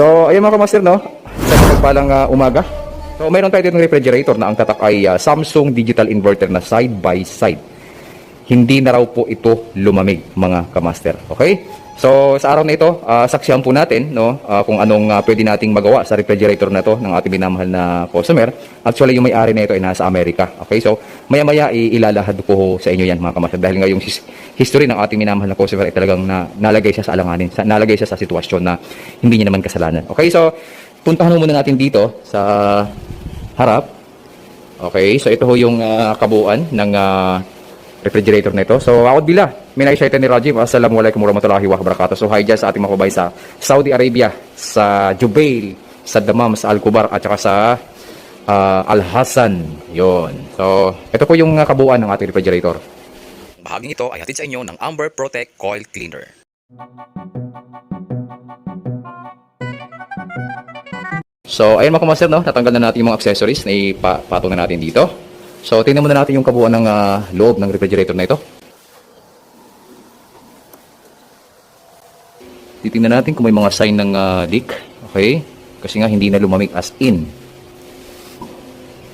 So, ayun mga kamaster, no? Sa pagpalang umaga. So, mayroon tayo ditong refrigerator na ang tatak ay Samsung digital inverter na side by side. Hindi na raw po ito lumamig, mga kamaster. Okay? So, sa araw na ito, saksihan po natin, no, kung anong pwede nating magawa sa refrigerator na to ng ating minamahal na customer. Actually, yung may-ari na ito ay nasa Amerika. Okay? So, maya-maya ilalahad ko sa inyo yan, mga kamaster. Dahil nga yung history ng ating minamahal na customer ay talagang nalagay siya sa alanganin. Nalagay siya sa sitwasyon na hindi niya naman kasalanan. Okay? So, puntahan muna natin dito sa harap. Okay? So, ito ho yung kabuuan ng refrigerator na ito. So, ako bila, minay shaitan ni Rajim. Assalamualaikum warahmatullahi wabarakatuh. So, hi dyan sa ating mga kababayan sa Saudi Arabia, sa Jubail, sa Dammam, sa Al-Kubar, at saka sa Al-Hassan. Yun. So, ito po yung kabuuan ng ating refrigerator. Bahaging ito ay hatid sa inyo ng Amber Protect Coil Cleaner. So, ayun mga kamaster, no? Natanggal na natin yung mga accessories na ipatong na natin dito. So, tingnan muna natin yung kabuuan ng loob ng refrigerator na ito. Titingnan natin kung may mga sign ng leak. Okay? Kasi nga hindi na lumamig as in.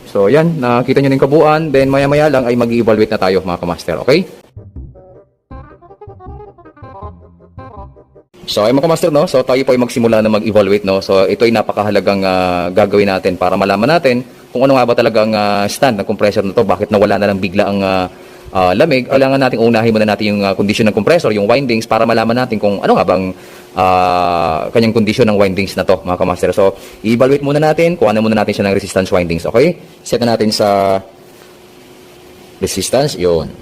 So, yan. Nakita nyo na yung kabuuan. Then, maya-maya lang ay mag-evaluate na tayo mga kamaster. Okay? So, ay mga kamaster, no? So, tayo po ay magsimula na mag-evaluate, no? So, ito ay napakahalagang gagawin natin para malaman natin kung ano nga ba talagang stand ng compressor na to. Bakit nawala na lang bigla ang lamig. Kailangan natin unahin muna natin yung condition ng compressor, yung windings, para malaman natin kung ano nga bang kanyang condition ng windings na to, mga kamaster. So, i-evaluate muna natin kung ano muna natin siya ng resistance windings. Okay? Set na natin sa resistance. Yun.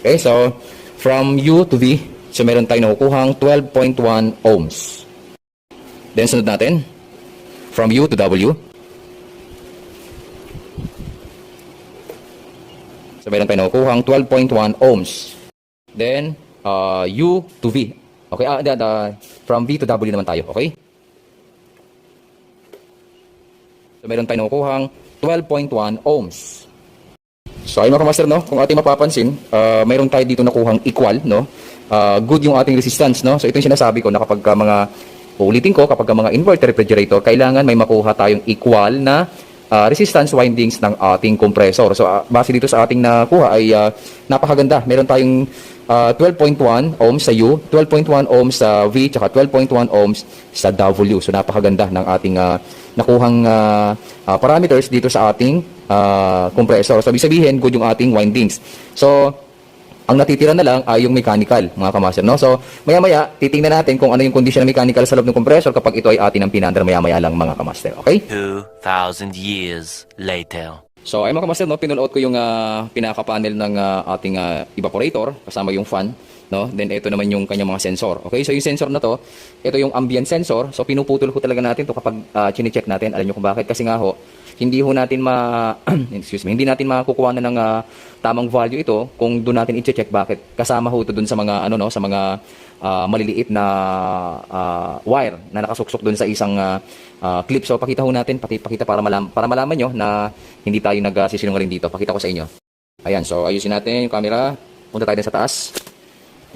Okay? So, from U to V, so meron tayong nakukuhang 12.1 ohms. Then, sunod natin. From U to W. So, meron tayong nakukuhang 12.1 ohms. Then, U to V. Okay, from V to W naman tayo. Okay? So, meron tayong nakukuhang 12.1 ohms. So, ayun mga kamaster, no? Kung ating mapapansin, mayroon tayo dito nakuhang equal, no? Good yung ating resistance, no? So, ito yung sinasabi ko na kapag uulitin ko, kapag mga inverter refrigerator, kailangan may makuha tayong equal na resistance windings ng ating compressor. So, base dito sa ating nakuha ay napakaganda. Meron tayong 12.1 ohms sa U, 12.1 ohms sa V, tsaka 12.1 ohms sa W. So, napakaganda ng ating nakuhang parameters dito sa ating compressor. So, ibig sabihin, good yung ating windings. So, ang natitira na lang ay yung mechanical, mga kamaster, no? So, maya-maya, titingnan natin kung ano yung condition ng mechanical sa loob ng compressor kapag ito ay atin ang pinandar maya-maya lang, mga kamaster. Okay? 2,000 years later. So, ay mga kamaster, no? Pinuload ko yung pinaka-panel ng ating evaporator, kasama yung fan, no? Then, ito naman yung kanyang mga sensor. Okay? So, yung sensor na to, ito yung ambient sensor. So, pinuputol ko talaga natin to kapag chine-check natin. Alam nyo kung bakit? Kasi nga ho, hindi ho natin hindi natin makukuha na ng tamang value ito kung doon natin i-check bakit kasama ho ito doon sa mga sa mga maliliit na wire na nakasuksok doon sa isang clip. So pakita ho natin, pakita para malaman nyo na hindi tayo nagsisinungaling dito. Pakita ko sa inyo. Ayan, so ayusin natin yung camera. Punta tayo sa taas.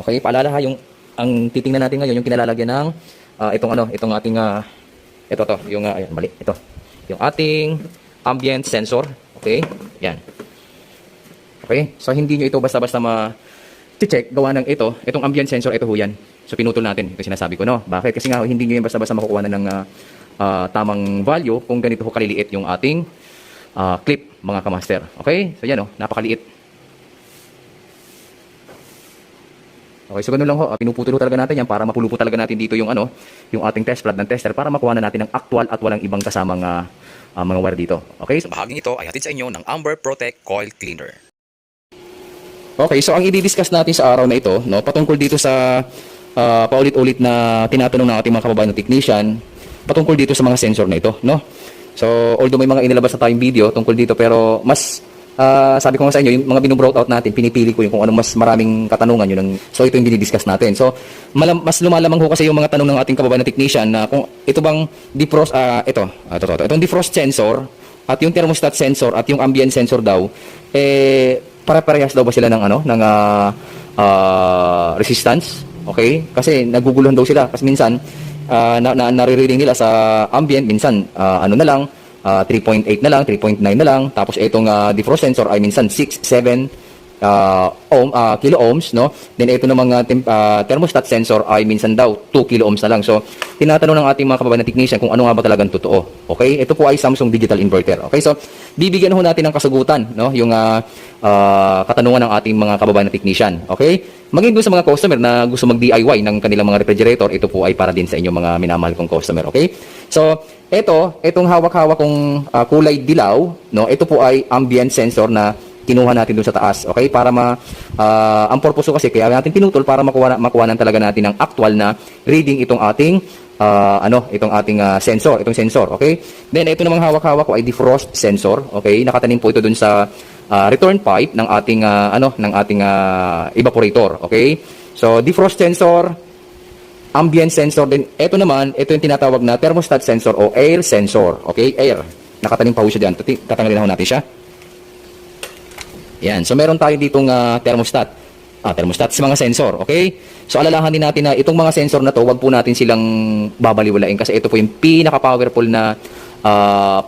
Okay, paalala ha, ang titingnan natin ngayon yung kinalalagyan ng itong ating ayan, mali, ito. Yung ating ambient sensor. Okay? Yan. Okay? So, hindi nyo ito basta-basta ma-check. Gawa ng ito. Itong ambient sensor, ito ho yan. So, pinutol natin. Ito sinasabi ko, no? Bakit? Kasi nga, hindi nyo yung basta-basta makukuha na ng tamang value kung ganito ho kaliliit yung ating clip, mga kamaster. Okay? So, yan, napakaliit. Okay, so ganun lang ho. Pinuputol talaga natin yan para mapulo po talaga natin dito yung yung ating test rod ng tester para makuha na natin ang actual at walang ibang kasamang mga wire dito. Okay? So, Bahaging ito ay hatid sa inyo ng Amber Protect Coil Cleaner. okay, so ang i-discuss natin sa araw na ito, no, patungkol dito sa paulit-ulit na tinatanong ng ating mga kababayan na technician, patungkol dito sa mga sensor na ito, no? So, although may mga inilabas na tayong video tungkol dito, pero mas sabi ko nga sa inyo, yung mga binubrout out natin, pinipili ko yung kung ano mas maraming katanungan yun. So, ito yung dinidiscuss natin. So, mas lumalamang ho kasi yung mga tanong ng ating kababayan na technician na kung ito bang defrost, itong defrost sensor at yung thermostat sensor at yung ambient sensor daw, pare-parehas daw ba sila ng resistance? Okay? Kasi naguguluhan daw sila. Kasi minsan, nare-reading nila sa ambient, minsan ano na lang, 3.8 na lang, 3.9 na lang. Tapos itong defrost sensor ay minsan 6, 7 kilo ohms, no? Then ito namang thermostat sensor ay minsan daw 2 kilo ohms na lang. So, tinatanong ng ating mga kababayan na technician kung ano nga ba talagang totoo. Okay? Ito po ay Samsung digital inverter. Okay? So, bibigyan ho natin ng kasagutan, no? Yung katanungan ng ating mga kababayan na technician. Okay? Maging doon sa mga customer na gusto mag-DIY ng kanilang mga refrigerator, ito po ay para din sa inyong mga minamahal kong customer. Okay? So, itong hawak-hawak kong kulay dilaw, no? Ito po ay ambient sensor na kinuha natin doon sa taas, okay? Para ang purpose ko kasi kaya natin pinutol para makuhanan talaga natin ng actual na reading itong ating itong sensor, okay? Then ito namang hawak-hawak ko ay defrost sensor, okay? Nakatanim po ito doon sa return pipe ng ating evaporator, okay? So defrost sensor, ambient sensor, then ito yung tinatawag na thermostat sensor o air sensor, okay? Air. Nakatanim pa po siya diyan. Tatanggalin natin siya. Yan. So, meron tayo ditong thermostat. Thermostat sa mga sensor. Okay? So, alalahanin natin na itong mga sensor na to, wag po natin silang babaliwalain kasi ito po yung pinaka-powerful na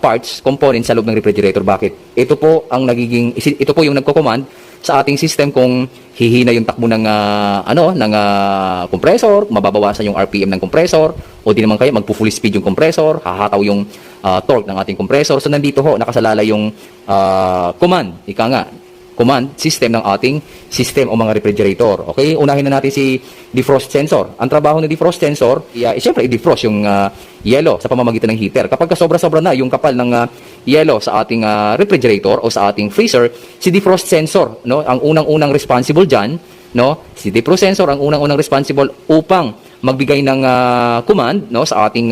parts, components sa loob ng refrigerator. Bakit? Ito po yung nagko-command sa ating system kung hihina yung takbo ng compressor, mababawasan yung RPM ng compressor, o di naman kaya magpo-full speed yung compressor, hahataw yung torque ng ating compressor. So, nandito ho, nakasalalay yung command system ng ating system o mga refrigerator. Okay? Unahin na natin si defrost sensor. Ang trabaho ng defrost sensor, siyempre i-defrost yung yelo sa pamamagitan ng heater. Kapag sobra-sobra na yung kapal ng yelo sa ating refrigerator o sa ating freezer, si defrost sensor, no, ang unang-unang responsible diyan, no? Si defrost sensor ang unang-unang responsible upang magbigay ng command, no, sa ating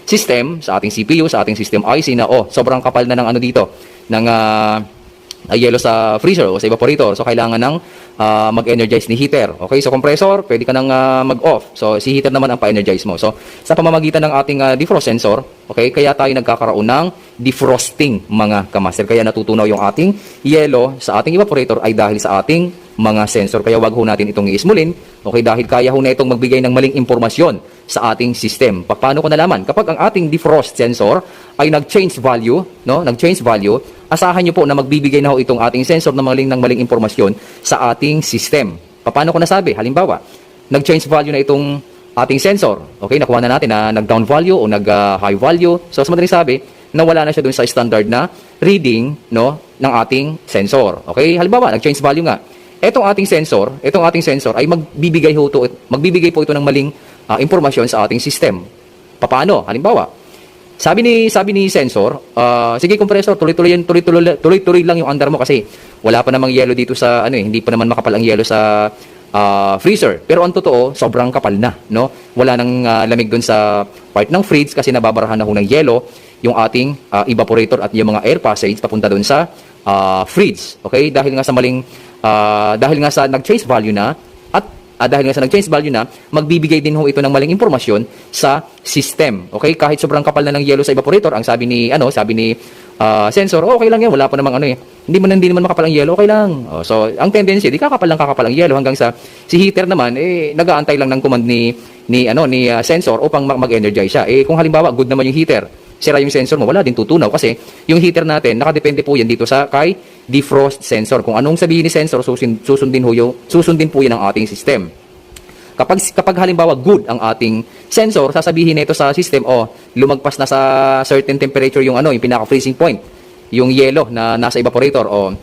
system, sa ating CPU, sa ating system IC na sobrang kapal na ng ng yelo sa freezer o sa evaporator. So, kailangan ng mag-energize ni heater. Okay? So, compressor, pwede ka nang mag-off. So, si heater naman ang pa-energize mo. So, sa pamamagitan ng ating defrost sensor, okay, kaya tayo nagkakaroon ng defrosting, mga kamaster. Kaya natutunaw yung ating yelo sa ating evaporator ay dahil sa ating mga sensor. Kaya wag ho natin itong iismulin. Okay? Dahil kaya ho na itong magbigay ng maling impormasyon sa ating system. Paano ko nalaman? Kapag ang ating defrost sensor ay nag-change value, no? Nag-change value, asahan nyo po na magbibigay na ho itong ating sensor ng maling impormasyon sa ating system. Paano ko nasabi? Halimbawa, nag-change value na itong ating sensor. Okay, nakuha na natin na nag-down value o nag-high value. So, sa madaling sabi, nawala na siya dun sa standard na reading, no, ng ating sensor. Okay, halimbawa, nag-change value nga. Itong ating sensor ay magbibigay po ito ng maling impormasyon sa ating system. Paano? Halimbawa, sabi ni sensor, sige compressor, tuloy lang yung under mo kasi wala pa namang yelo dito sa hindi pa naman makapal ang yelo sa freezer. Pero ang totoo, sobrang kapal na, no? Wala nang lamig doon sa part ng fridge kasi nababarahan na ho ng yelo yung ating evaporator at yung mga air passage papunta doon sa fridge. Okay? Dahil nga sa nag-change value na magbibigay din ho ito ng maling impormasyon sa system. Okay? Kahit sobrang kapal na ng yelo sa evaporator, ang sabi ni sensor, okay lang yan, wala pa namang hindi naman makapal ang yelo, okay lang. So, ang tendency, di kakapal ang yelo hanggang sa si heater naman nag-aantay lang ng command ni sensor upang mag-energize siya. Kung halimbawa good naman yung heater, sira yung sensor mo, wala din tutunaw kasi yung heater natin, nakadepende po yan dito kay defrost sensor. Kung anong sabihin ni sensor, susundin po yan ang ating system. Kapag halimbawa good ang ating sensor, sasabihin nito sa system, lumagpas na sa certain temperature yung pinaka-freezing point, yung yelo na nasa evaporator, off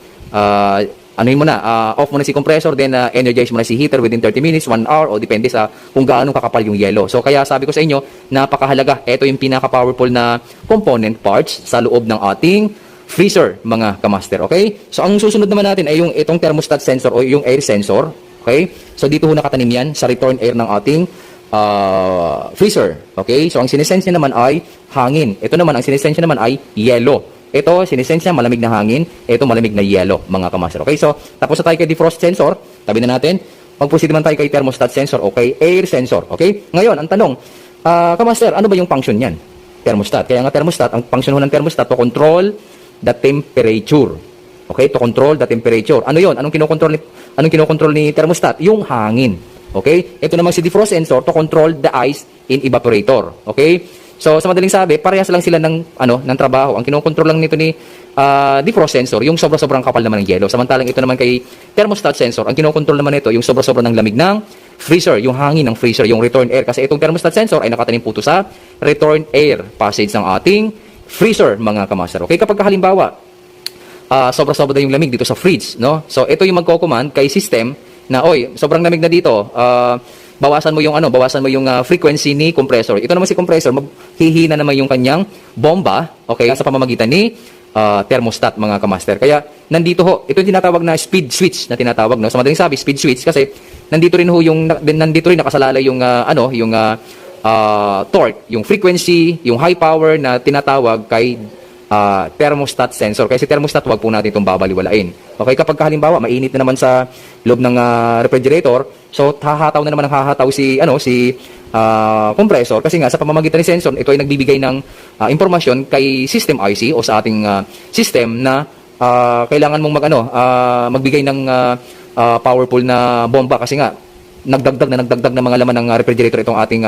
mo na si compressor, then energize mo na si heater within 30 minutes, 1 hour, o depende sa kung gaano kakapal yung yelo. So, kaya sabi ko sa inyo, napakahalaga. Ito yung pinaka-powerful na component parts sa loob ng ating freezer, mga kamaster. Okay? So, ang susunod naman natin ay itong thermostat sensor o yung air sensor. Okay? So, dito ho nakatanim yan sa return air ng ating freezer. Okay? So, ang sinesense niya naman ay hangin. Ito naman, ang sinesense niya naman ay yelo. Ito, sinesense niya, malamig na hangin. Ito, malamig na yelo, mga kamaster. Okay, so, tapos na tayo kay defrost sensor. Tabi na natin. Mag-proceed naman tayo kay thermostat sensor o kay air sensor. Okay? Ngayon, ang tanong, kamaster, ano ba yung function niyan? Thermostat. Kaya nga thermostat, ang function ng thermostat to control the temperature. Okay? To control the temperature. Ano yon? Anong kinokontrol ni thermostat? Yung hangin. Okay? Ito naman si defrost sensor to control the ice in evaporator. Okay? So, sa madaling sabi, parehas lang sila ng trabaho. Ang kinokontrol lang nito ni defrost sensor, yung sobra-sobrang kapal naman ng yelo. Samantalang ito naman kay thermostat sensor, ang kinokontrol naman nito, yung sobra-sobrang ng lamig ng freezer, yung hangin ng freezer, yung return air. Kasi itong thermostat sensor ay nakatanim po ito sa return air passage ng ating freezer, mga kamaster. Okay? Kapag halimbawa, sobra-sobra yung lamig dito sa fridge, no? So, ito yung magko-command kay system na, oy, sobrang lamig na dito, bawasan mo yung frequency ni compressor. Ito naman si compressor, maghihina naman yung kanyang bomba, okay, sa pamamagitan ni thermostat, mga kamaster. Kaya nandito ho, ito yung tinatawag na speed switch na tinatawag, no. Sa madaling sabi, speed switch kasi nandito rin nakasalalay yung torque, yung frequency, yung high power na tinatawag kay thermostat sensor. Kasi thermostat, wag po natin itong babaliwalain. Okay, kapag halimbawa mainit na naman sa loob ng refrigerator, so hahataw na naman si compressor kasi nga sa pamamagitan ni sensor, ito ay nagbibigay ng impormasyon kay system IC o sa ating system na kailangan mong magbigay ng powerful na bomba kasi nga nagdagdag ng mga laman ng refrigerator itong ating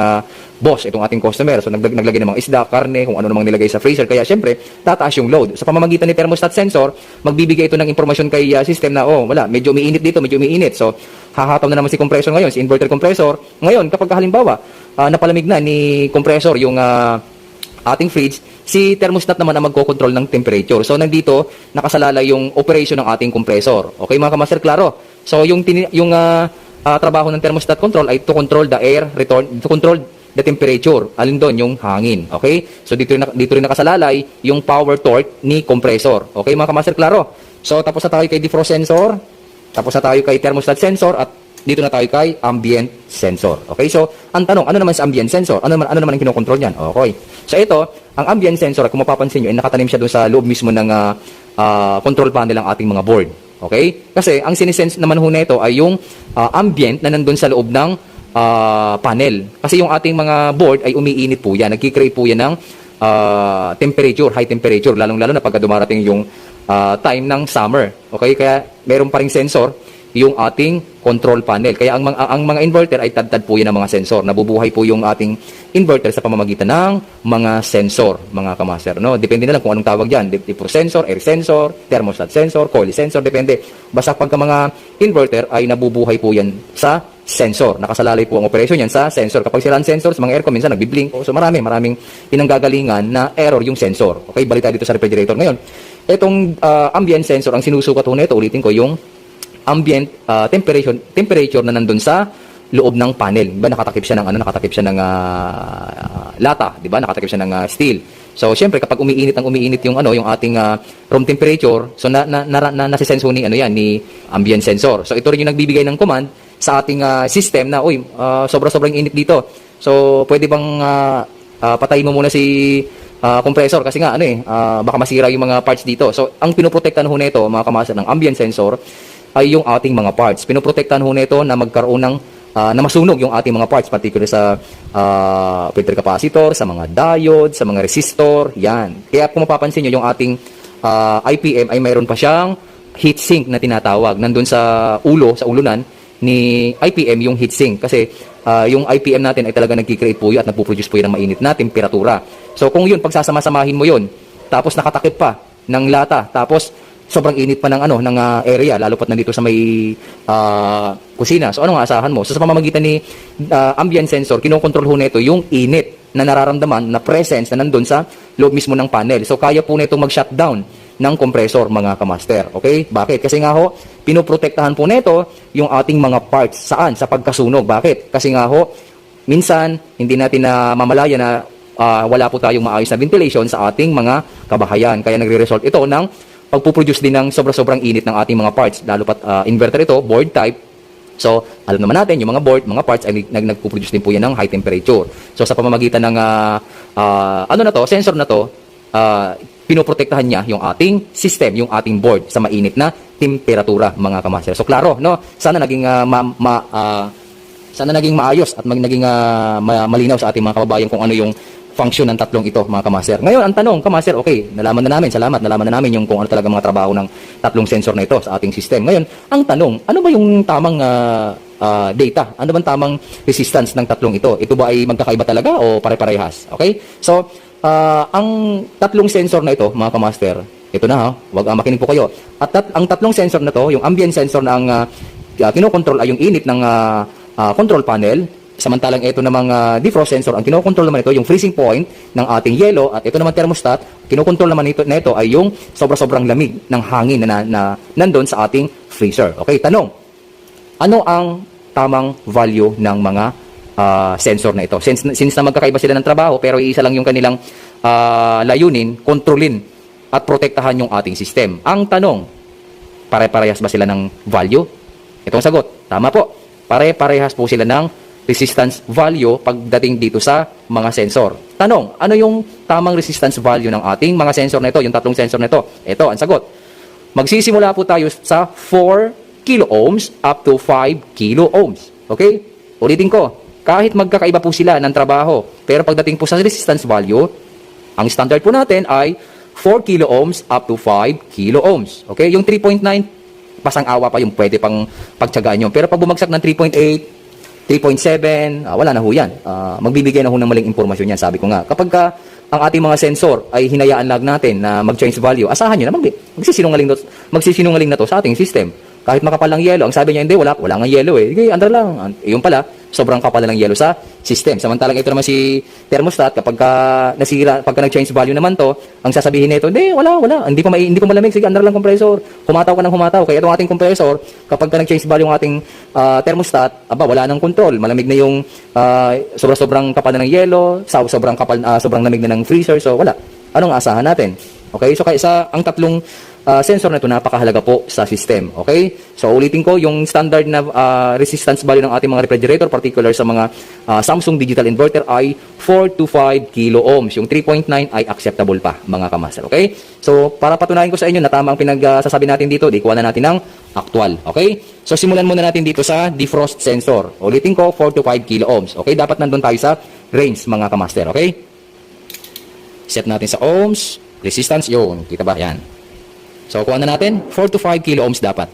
boss, itong ating customer. So naglagay ng mga isda, karne, kung ano namang nilagay sa freezer. Kaya syempre, tataas yung load. Sa pamamagitan ni thermostat sensor, magbibigay ito ng impormasyon kay system na, medyo umiinit dito, medyo umiinit. So hahataw na naman si compressor ngayon, si inverter compressor. Ngayon, kapag halimbawa, napalamig na ni compressor yung ating fridge, si thermostat naman ang magko-control ng temperature. So nandito, nakasalalay yung operation ng ating compressor. Okay mga kamaster, klaro? So yung trabaho ng thermostat control ay to control the air return, to control the temperature. Alin doon? Yung hangin. Okay? So dito rin nakasalalay yung power torque ni compressor. Okay mga kamaster, klaro? So tapos na tayo kay defrost sensor, tapos na tayo kay thermostat sensor, at dito na tayo kay ambient sensor. Okay? So ang tanong, ano naman sa ambient sensor? Ano naman ang kinokontrol niyan? Okay. So ito, ang ambient sensor, kung mapapansin niyo, ay nakatanim siya doon sa loob mismo ng control panel ng ating mga board. Okay? Kasi ang sinisense naman ho nito ay yung ambient na nandun sa loob ng panel. Kasi yung ating mga board ay umiinit po yan. Nagkikreate po yan ng temperature, high temperature. Lalong-lalo na pagka dumarating yung time ng summer. Okay? Kaya meron pa ring sensor yung ating control panel. Kaya ang mga inverter ay tad-tad po yan ng mga sensor. Nabubuhay po yung ating inverter sa pamamagitan ng mga sensor, mga kamaster. No? Depende na lang kung anong tawag dyan. Defrost sensor, air sensor, thermostat sensor, coil sensor, depende. Basta pagka mga inverter ay nabubuhay po yan sa sensor. Nakasalalay po ang operation yan sa sensor. Kapag sila ang sensor, sa mga aircon, minsan nagbiblink. So maraming pinanggagalingan na error yung sensor. Okay, balik tayo dito sa refrigerator. Ngayon, itong ambient sensor, ang sinusukat ko nito, ulitin ko, yung ambient temperature na nandun sa loob ng panel. Diba nakatakip siya ng lata, diba? Nakatakip siya ng steel. So syempre kapag umiinit yung ating room temperature, so nasisense ni ni ambient sensor. So ito rin yung nagbibigay ng command sa ating system na sobra-sobrang init dito. So pwede bang patayin mo muna si compressor kasi nga baka masira yung mga parts dito. So ang pinoprotektahan ho nito, mga kamaster, ng ambient sensor ay yung ating mga parts. Pinoprotektahan ho nito na magkaroon ng na masunog yung ating mga parts, particularly sa filter capacitor, sa mga diode, sa mga resistor, yan. Kaya kung mapapansin nyo, yung ating IPM ay mayroon pa siyang heatsink na tinatawag. Nandun sa ulunan ni IPM yung heatsink. Kasi yung IPM natin ay talaga nagkikreate po yun at nagpuproduce po yun ng mainit na temperatura. So kung yun, pagsasama-samahin mo yun, tapos nakatakip pa ng lata, tapos sobrang init pa ng area, lalo pat nandito sa may kusina. So anong aasahan mo? So sa pamamagitan ni ambient sensor, kinokontrol ho nito yung init na nararamdaman na presence na nandun sa loob mismo ng panel. So kaya po nito mag-shutdown ng compressor, mga kamaster. Okay? Bakit? Kasi nga ho, pinoprotektahan po nito yung ating mga parts. Saan? Sa pagkasunog. Bakit? Kasi nga ho, minsan hindi natin na mamalaya na wala po tayong maayos na ventilation sa ating mga kabahayan. Kaya nagre-result ito ng pagpuproduce din ng sobrang init ng ating mga parts, lalo pat inverter ito, board type. So, alam naman natin, yung mga board, mga parts ay nagpuproduce din po yan ng high temperature. So, sa pamamagitan ng sensor na to, pinoprotektahan niya yung ating system, yung ating board sa mainit na temperatura, mga kamaster. So, klaro, no? Sana naging maayos at naging malinaw sa ating mga kababayan kung ano yung function ng tatlong ito, mga kamaster. Ngayon, ang tanong, kamaster, okay, nalaman na namin yung kung ano talaga mga trabaho ng tatlong sensor na ito sa ating system. Ngayon, ang tanong, ano ba yung tamang data. Ano bang tamang resistance ng tatlong ito? Ito ba ay magkakaiba talaga o pare-parehas? Okay? So, ang tatlong sensor na ito, mga kamaster, ito na ha, wag makinig po kayo. At ang tatlong sensor na to, yung ambient sensor na ang kinokontrol ay yung init ng control panel. Samantalang ito namang defrost sensor, ang kinokontrol naman ito yung freezing point ng ating yelo, at ito naman thermostat, kinokontrol naman ito ay yung sobra-sobrang lamig ng hangin na nandun sa ating freezer. Okay, tanong, ano ang tamang value ng mga sensor na ito? Since na magkakaiba sila ng trabaho, pero iisa lang yung kanilang layunin, kontrolin at protektahan yung ating system. Ang tanong, pare-parehas ba sila ng value? Itong sagot, tama po. Pare-parehas po sila ng resistance value pagdating dito sa mga sensor. Tanong, ano yung tamang resistance value ng ating mga sensor na ito, yung tatlong sensor na ito? Ito, ang sagot. Magsisimula po tayo sa 4 kilo ohms up to 5 kilo ohms. Okay? Ulitin ko, kahit magkakaiba po sila ng trabaho, pero pagdating po sa resistance value, ang standard po natin ay 4 kilo ohms up to 5 kilo ohms. Okay? Yung 3.9, pasang-awa pa yung pwede pang pagtsagaan nyo. Pero pag bumagsak ng 3.8, 3.7, wala na ho yan. Magbibigay na ho ng maling impormasyon yan. Sabi ko nga, kapag ang ating mga sensor ay hinayaan lang natin na mag-change value, asahan nyo na magsisinungaling na to sa ating system. Kahit makapal ng yelo, ang sabi niya, hindi, wala nga yelo eh. Okay, andar lang. Yun pala, sobrang kapal na ng yelo sa system. Samantalang ito naman si thermostat, kapag nasira, pagka nag-change value naman to, ang sasabihin nito, hindi, wala. Hindi pa malamig. Sige, andar lang compressor. Humataw ka ng humataw. Kaya itong ating compressor, kapag nag-change value ng ating thermostat, wala nang control. Malamig na yung sobrang kapal na ng yelo, sobrang lamig na ng freezer. So, wala. Anong asahan natin? Okay? So, kaya ang tatlong sensor na ito, napakahalaga po sa system. Okay? So, ulitin ko, yung standard na resistance value ng ating mga refrigerator, particular sa mga Samsung digital inverter, ay 4 to 5 kilo ohms. Yung 3.9 ay acceptable pa, mga kamaster. Okay? So, para patunayan ko sa inyo na tama ang pinagsasabi natin dito, di kuha na natin ng actual. Okay? So, simulan muna natin dito sa defrost sensor. Ulitin ko, 4 to 5 kilo ohms. Okay? Dapat nandun tayo sa range, mga kamaster. Okay? Set natin sa ohms, resistance, yun. Kita ba? Yan. So, kuha na natin, 4 to 5 kilo ohms dapat.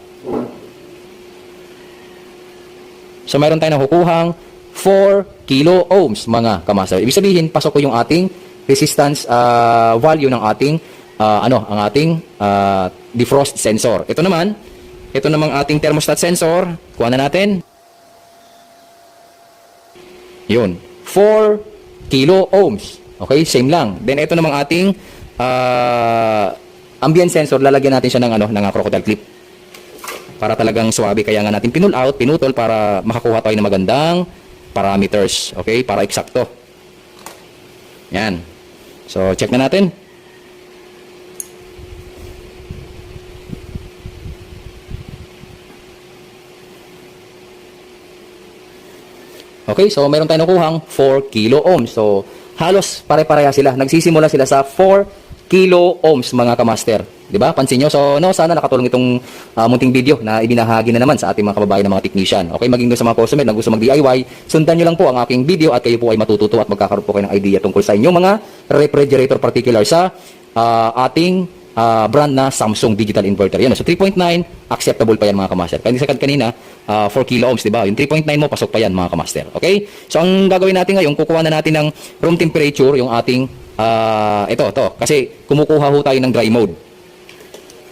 So, mayroon tayo nakukuhang 4 kilo ohms, mga kamaster. Ibig sabihin, pasok ko yung ating resistance value ng ating, ang ating defrost sensor. Ito namang ating thermostat sensor. Kuha na natin. Yun, 4 kilo ohms. Okay, same lang. Then, ito namang ating ambient sensor, lalagyan natin siya ng crocodile clip para talagang swabe. Kaya nga natin pinutol para makakuha tayo ng magandang parameters. Okay, para eksakto. Yan. So, check na natin. Okay, so meron tayong nakuhang 4 kilo ohms. So, halos pare-pareha sila. Nagsisimula sila sa 4 kilo ohms, mga kamaster. Diba? Pansin nyo? So, sana nakatulong itong munting video na ibinahagi na naman sa ating mga kababayan na mga technician. Okay, maging doon sa mga customer na gusto mag-DIY, sundan nyo lang po ang aking video at kayo po ay matututo at magkakaroon po kayo ng idea tungkol sa inyong mga refrigerator, particular sa ating brand na Samsung digital inverter. Yan. So, 3.9, acceptable pa yan, mga kamaster. Kanina, 4 kilo ohms, diba? Yung 3.9 mo, pasok pa yan, mga kamaster. Okay? So, ang gagawin natin ngayon, kukuha na natin ng room temperature, yung ating ito. Kasi kumukuha ho tayo ng dry mode.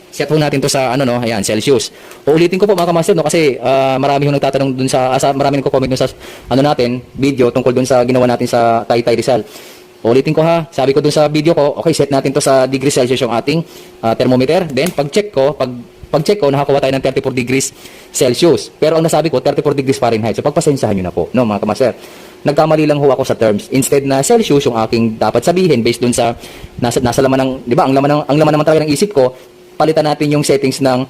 Set ho natin to sa ayan, Celsius. Uulitin ko po, mga kamaster, kasi marami ho nagtatanong dun marami nagko-comment dun sa natin, video tungkol dun sa ginawa natin sa Taytay Rizal. Uulitin ko ha, sabi ko dun sa video ko, okay, set natin to sa degrees Celsius yung ating thermometer. Then pag-check ko, nakakuha tayo ng 34 degrees Celsius. Pero ang nasabi ko, 34 degrees Fahrenheit. So pagpasensyahan nyo na po, no, mga kamaster. Nagkamali lang ho ako sa terms. Instead na Celsius yung aking dapat sabihin based dun sa nasa laman ng, 'di ba? Ang laman naman talaga ng isip ko, palitan natin yung settings ng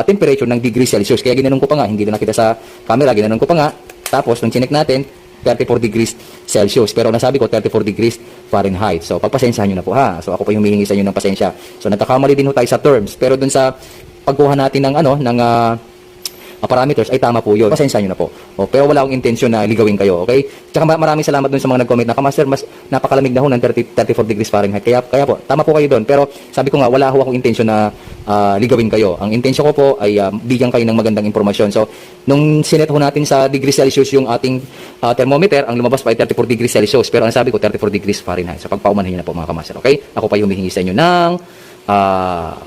temperature ng degree Celsius. Kaya ginanon ko pa nga, hindi na nakita sa camera, ginanon ko pa nga. Tapos nung chinek natin, 34 degrees Celsius. Pero nasabi ko 34 degrees Fahrenheit. So pagpasensyahan niyo na po ha. So ako po yung humihingi sa inyo ng pasensya. So nagkakamali din ho tayo sa terms. Pero dun sa pagkuha natin ng parameters ay tama po yun. Pasensya nyo na po. Pero wala akong intensyon na ligawin kayo, okay? Tsaka maraming salamat dun sa mga nag-comment na, Kamaster, mas napakalamig na ho ng 34 degrees Fahrenheit. Kaya po, tama po kayo dun. Pero sabi ko nga, wala ho akong intensyon na ligawin kayo. Ang intensyon ko po ay bigyan kayo ng magandang impormasyon. So, nung sinet ho natin sa degrees Celsius yung ating thermometer, ang lumabas pa ay 34 degrees Celsius. Pero ang sabi ko, 34 degrees Fahrenheit. So, pagpaumanhin nyo na po mga Kamaster, okay? Ako pa yung humihingi sa inyo ng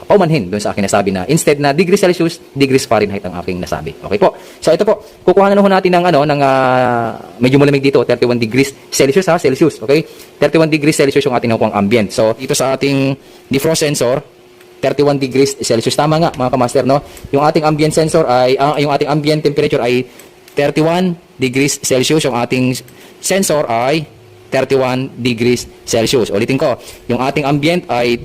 paumanhin doon sa akin nasabi na instead na degrees Celsius, degrees Fahrenheit ang aking nasabi. Okay po. So ito po, kukuha na ho natin ng medyo malamig dito, 31 degrees Celsius ha, Celsius, okay? 31 degrees Celsius yung ating nakukuha ambient. So dito sa ating defrost sensor, 31 degrees Celsius. Tama nga mga Kamaster, no? Yung ating ambient sensor ay yung ating ambient temperature ay 31 degrees Celsius. Yung ating sensor ay 31 degrees Celsius. Ulitin ko, yung ating ambient ay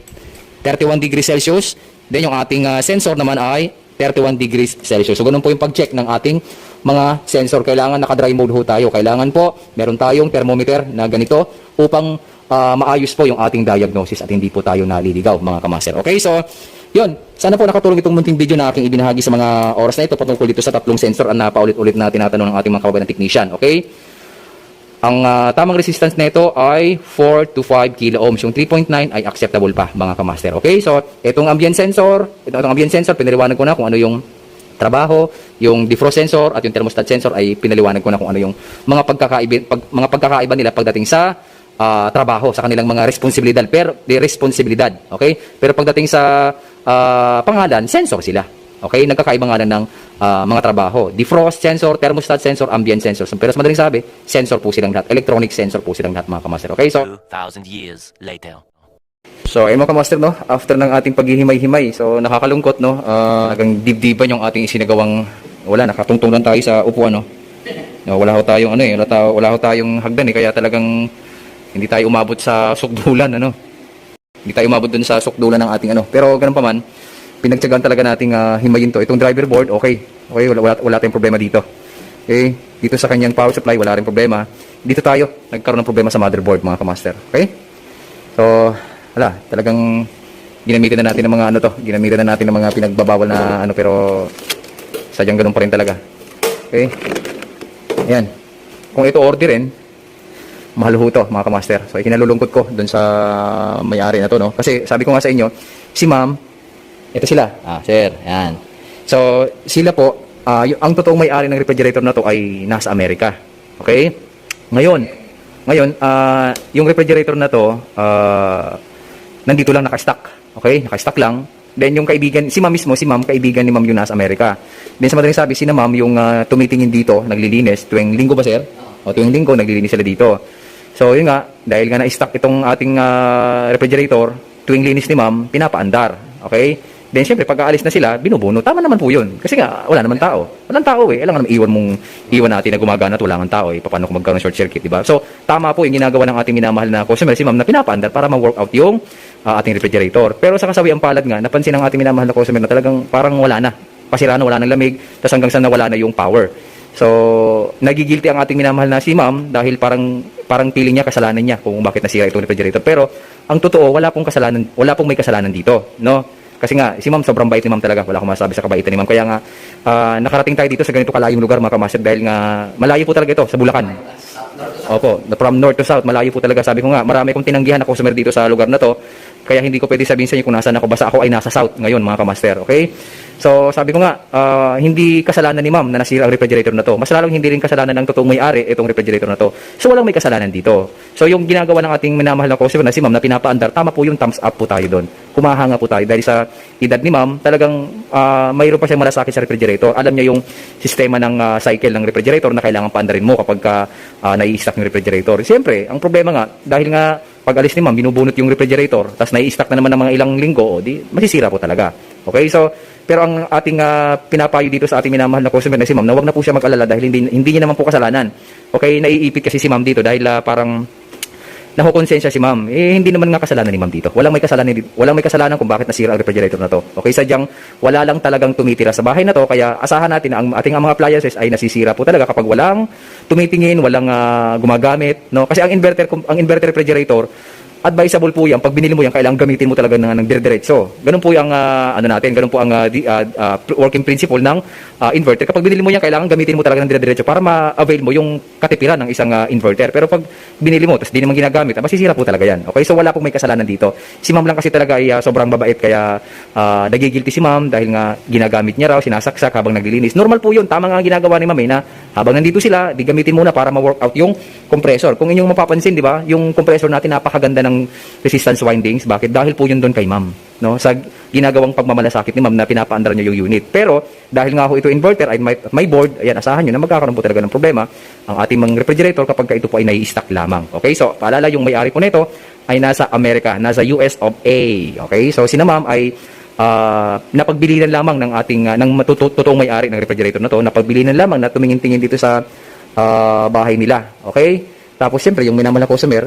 31 degrees Celsius, then yung ating sensor naman ay 31 degrees Celsius. So ganun po yung pag-check ng ating mga sensor. Kailangan naka-dry mode ho tayo. Kailangan po meron tayong thermometer na ganito upang maayos po yung ating diagnosis at hindi po tayo naliligaw mga Kamaster. Okay, so yun. Sana po nakatulong itong munting video na aking ibinahagi sa mga oras na ito patungkol dito sa tatlong sensor na paulit-ulit na tinatanong ng ating mga kababayan technician. Okay? Ang tamang resistance nito ay 4 to 5 kilo ohms. Yung 3.9 ay acceptable pa mga Kamaster. Okay? So, itong ambient sensor, pinaliwanag ko na kung ano yung trabaho, yung defrost sensor at yung thermostat sensor ay pinaliwanag ko na kung ano yung mga pagkakaiba nila pagdating sa trabaho, sa kanilang mga responsibilidad. Okay? Pero pagdating sa pangalan, sensor sila. Okay? Nagkakaiba nga lang ng mga trabaho. Defrost sensor, thermostat sensor, ambient sensor. Pero sa madaling sabi, sensor po silang lahat. Electronic sensor po silang lahat mga Kamaster. Okay? So, 2,000 years later. So, ayun mga Kamaster, no? After ng ating paghihimay-himay, so nakakalungkot, no? Nagang dibdiban yung ating isinagawang, nakatungtong lang tayo sa upuan, no? No, wala ho tayong wala ho tayong hagdan kaya talagang hindi tayo umabot sa sukdulan, Hindi tayo umabot dun sa sukdulan ng ating Pero ganun pa man, pinagtiyagaan talaga nating himayin to. Itong driver board, okay, wala tayong problema dito. Okay, dito sa kanyang power supply, wala rin problema. Dito tayo, nagkaroon ng problema sa motherboard, mga Kamaster. Okay? So, talagang ginamitan na natin ng mga ginamitan na natin ng mga pinagbabawal na pero sadyang ganun pa rin talaga. Okay? Ayan. Kung ito orderin, mahal ho to, mga Kamaster. So, ikinalulungkot ko dun sa may-ari na to, no? Kasi sabi ko nga sa inyo, si ma'am, ito sila. Sir, yan. So, sila po, ang totoong may-ari ng refrigerator na to ay nasa Amerika. Okay? Ngayon, yung refrigerator na to, nandito lang naka-stock. Okay? Naka-stock lang. Then, yung kaibigan, si ma'am, kaibigan ni ma'am yung nasa Amerika. Then, sa madaling sabi, si ma'am yung tumitingin dito, naglilinis, tuwing linggo ba, sir? O, tuwing linggo, naglilinis sila dito. So, yun nga, dahil nga na-stock itong ating refrigerator, tuwing linis ni ma'am, pinapaandar. Okay? Then, syempre, pag aalis na sila, binubuno. Tama naman po yun. Kasi nga, wala naman tao. Walang tao Alam nga naman, iwan natin na gumagana at wala nga tao Paano kung magkaroon ng short circuit, diba? So, tama po yung ginagawa ng ating minamahal na customer, si ma'am, na pinapaandar para ma-work out yung ating refrigerator. Pero sa kasawiang palad nga, napansin ng ating minamahal na customer na talagang parang wala na. Pasira na, wala ng lamig, tapos hanggang sa nawala na yung power. So, nagigilty ang ating minamahal na si ma'am dahil parang feeling niya, kasalanan niya kung bakit nasira itong refrigerator. Pero, ang totoo, wala pong may kasalanan dito, no? Kasi nga, si ma'am, sobrang bait ni ma'am talaga. Wala akong masabi sa kabaitan ni ma'am. Kaya nga, nakarating tayo dito sa ganito kalayong lugar, mga Kamaster, dahil nga, malayo po talaga ito, sa Bulacan. Opo, from north to south, malayo po talaga. Sabi ko nga, marami kong tinanggihan na customer dito sa lugar na to. Kaya hindi ko pwede sabihin sa inyo kung nasaan ako. Basta ako ay nasa south ngayon, mga Kamaster. Okay? So, sabi ko nga, hindi kasalanan ni ma'am na nasira ang refrigerator na to. Mas lalong hindi rin kasalanan ng totoong may-ari itong refrigerator na to. So, walang may kasalanan dito. So, yung ginagawa ng ating minamahal na customer na si ma'am na pinapaandar, tama po yung thumbs up po tayo doon. Humahanga po tayo dahil sa edad ni ma'am, talagang mayroon pa siyang malasakit sa refrigerator. Alam niya yung sistema ng cycle ng refrigerator na kailangan paandarin mo kapag nai-stock yung refrigerator. Siyempre, ang problema nga, dahil nga pag alis ni ma'am, binubunot yung refrigerator, tapos nai-stock na naman ng mga ilang linggo, di masisira po talaga. Okay, so, pero ang ating pinapayo dito sa ating minamahal na customer na si ma'am, na huwag na po siya mag-alala dahil hindi niya naman po kasalanan. Okay, naiipit kasi si ma'am dito dahil parang nakukonsensya si ma'am. Hindi naman nga kasalanan ni ma'am dito. Walang may kasalanan kung bakit nasira ang refrigerator na to. Okay, sadyang wala lang talagang tumitira sa bahay na to, kaya asahan natin na ang ating mga appliances ay nasisira po talaga kapag walang tumitingin, walang gumagamit, no? Kasi ang inverter refrigerator, advisable po yan, pag binili mo yan, kailangan gamitin mo talaga ng dire-diretso. Ganun po yung ganun po ang working principle ng inverter. Kapag binili mo yan, kailangan gamitin mo talaga ng dire-diretso para ma-avail mo yung katipiran ng isang inverter. Pero pag binili mo, tapos di naman ginagamit, masisira po talaga yan. Okay, so wala pong may kasalanan dito. Si ma'am lang kasi talaga ay sobrang babait, kaya nagigilty si ma'am dahil nga ginagamit niya raw, sinasaksak habang naglilinis. Normal po yun, tama nga ang ginagawa ni ma'am na habang nandito sila, di gamitin muna para ma-work out yung compressor. Kung inyong mapapansin, di ba, yung compressor natin napakaganda ng resistance windings. Bakit? Dahil po yun doon kay ma'am, no? Sa ginagawang pagmamalasakit ni ma'am na pinapaandar niya yung unit. Pero dahil nga ho ito inverter ay may board, ayan, asahan niyo na magkakaroon po talaga ng problema ang ating mga refrigerator kapag ito po ay nai-stock lamang. Okay? So, paalala, yung may-ari po nito ay nasa Amerika, nasa US of A. Okay? So, si na ma'am ay napagbilinan lamang ng ating ng totoong may-ari ng refrigerator na to, napagbilinan lamang na tumingin-tingin dito sa bahay nila. Okay? Tapos siyempre yung minamahal na customer,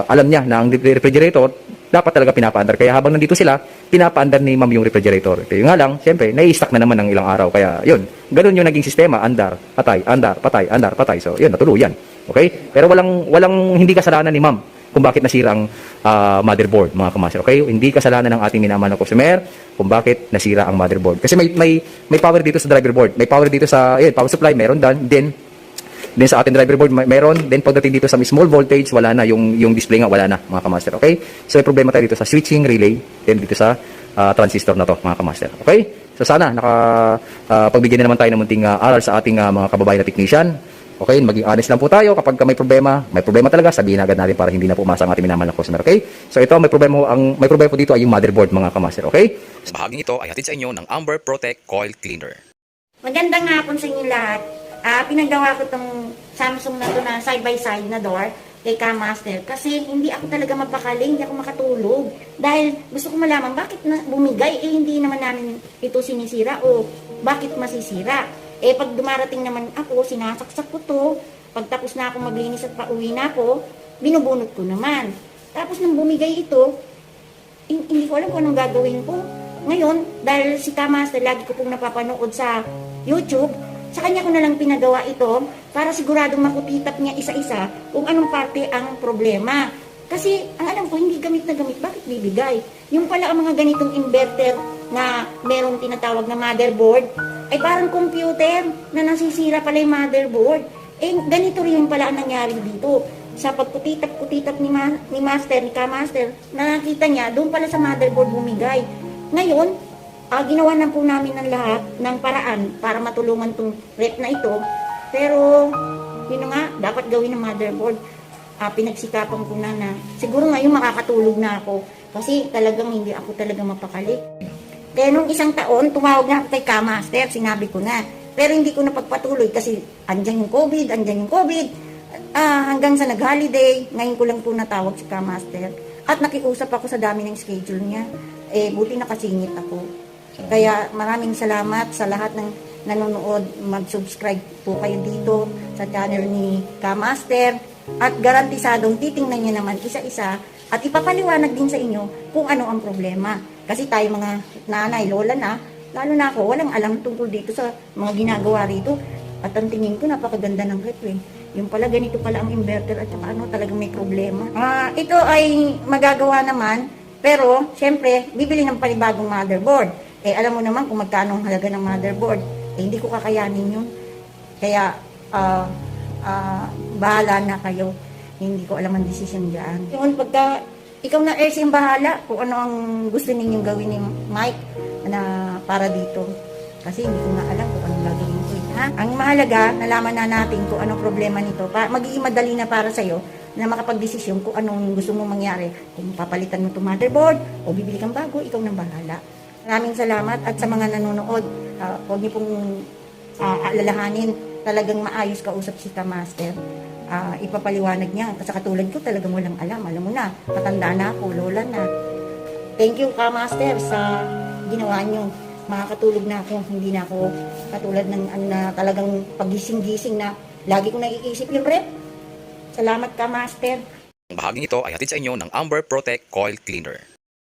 alam niya na ang refrigerator dapat talaga pinapaandar. Kaya habang nandito sila, pinapaandar ni ma'am yung refrigerator. Kaya nga lang, siyempre, nai-stock na naman ng ilang araw. Kaya yun, ganun yung naging sistema, andar, patay, andar, patay, andar, patay. So yun, natuluyan. Okay? Pero walang hindi kasalanan ni ma'am kung bakit nasira ang motherboard, mga kamaster. Okay? Hindi kasalanan ng ating minamahal na customer kung bakit nasira ang motherboard. Kasi may power dito sa driver board. May power dito sa power supply, meron din sa ating driver board meron. Then pagdating dito sa small voltage, wala na yung display nga, wala na, mga kamaster. Okay? So may problema tayo dito sa switching relay, then dito sa transistor na to, mga kamaster. Okay? So sana pagbigyan na naman tayo ng munting aral sa ating mga kababayan na technician. Okay, maging honest lang po tayo. Kapag may problema talaga, sabihin agad natin para hindi na pumasa ang ating minamahal na customer. Okay? So ito, may problema po dito ay yung motherboard, mga kamaster. Okay? Sa bahaging ito ay hatid sa inyo ng Amber Protect Coil Cleaner. Magandang hapon sa inyo lahat. Pinagawa ko tong Samsung na to na side-by-side na door kay Kamaster kasi hindi ako talaga mapakali, hindi ako makatulog. Dahil gusto ko malaman bakit na bumigay, hindi naman namin ito sinisira o bakit masisira. Pag dumarating naman ako, sinasaksak ko to. Pagtapos na ako maglinis at pauwi na ako, binubunot ko naman. Tapos nang bumigay ito, hindi ko alam kung anong gagawin ko. Ngayon, dahil si Kamaster, lagi ko pong napapanood sa YouTube, sa kanya ko na lang pinagawa ito para siguradong makutitap niya isa-isa kung anong parte ang problema. Kasi, ang alam ko, hindi gamit na gamit, bakit bibigay? Yung pala ang mga ganitong inverter na merong tinatawag na motherboard, ay parang computer na nasisira pala yung motherboard. Ganito rin pala ang nangyari dito. Sa pagkutitap-kutitap ni Kamaster, nakita niya, doon pala sa motherboard bumigay. Ngayon, ginawa na po namin ng lahat ng paraan para matulungan tong rep na ito. Pero, yun nga, dapat gawin ng motherboard. Pinagsikapan ko na siguro ngayon makakatulog na ako. Kasi talagang hindi ako talaga mapakali. Kaya nung isang taon, tumawag na ako kay Kamaster, sinabi ko na. Pero hindi ko napagpatuloy kasi andyan yung COVID. Hanggang sa nag-holiday, ngayon ko lang po natawag si Kamaster. At nakiusap ako sa dami ng schedule niya. Buti nakasingit ako. Kaya maraming salamat sa lahat ng nanonood. Mag-subscribe po kayo dito sa channel ni Kamaster. At garantisadong titingnan niya naman isa-isa at ipapaliwanag din sa inyo kung ano ang problema. Kasi tayo mga nanay, lola na, lalo na ako, walang alam tungkol dito sa mga ginagawa rito. At ang tingin ko, napakaganda ng rep. Yung pala, ganito pala ang inverter at saka talagang may problema. Ito ay magagawa naman, pero syempre, bibili ng panibagong motherboard. Alam mo naman kung magkano ang halaga ng motherboard. Hindi ko kakayanin yun. Kaya, bahala na kayo. Hindi ko alam ang desisyon dyan. Yun, pagka ikaw na yung bahala kung ano ang gusto ninyong gawin ni Mike na para dito. Kasi hindi ko na alam kung anong gagawin ko. Ha? Ang mahalaga, nalaman na natin kung anong problema nito. Magiging madali na para sa'yo na makapag-desisyon kung anong gusto mong mangyari. Kung papalitan mo itong motherboard o bibili kang bago, ikaw nang bahala. Maraming salamat at sa mga nanonood, huwag niyo pong alalahanin, talagang maayos kausap si Kamaster. Ipapaliwanag niya. Kasi katulad ko, talagang walang alam. Alam mo na, patanda na ako, lola na. Thank you, Kamaster, sa ginawa niyo. Makakatulog na ako. Hindi na ako katulad ng talagang pagising-gising na lagi ko naiisip yung rep. Salamat, Kamaster. Ang bahaging ito ay hatid sa inyo ng Amber Protect Coil Cleaner.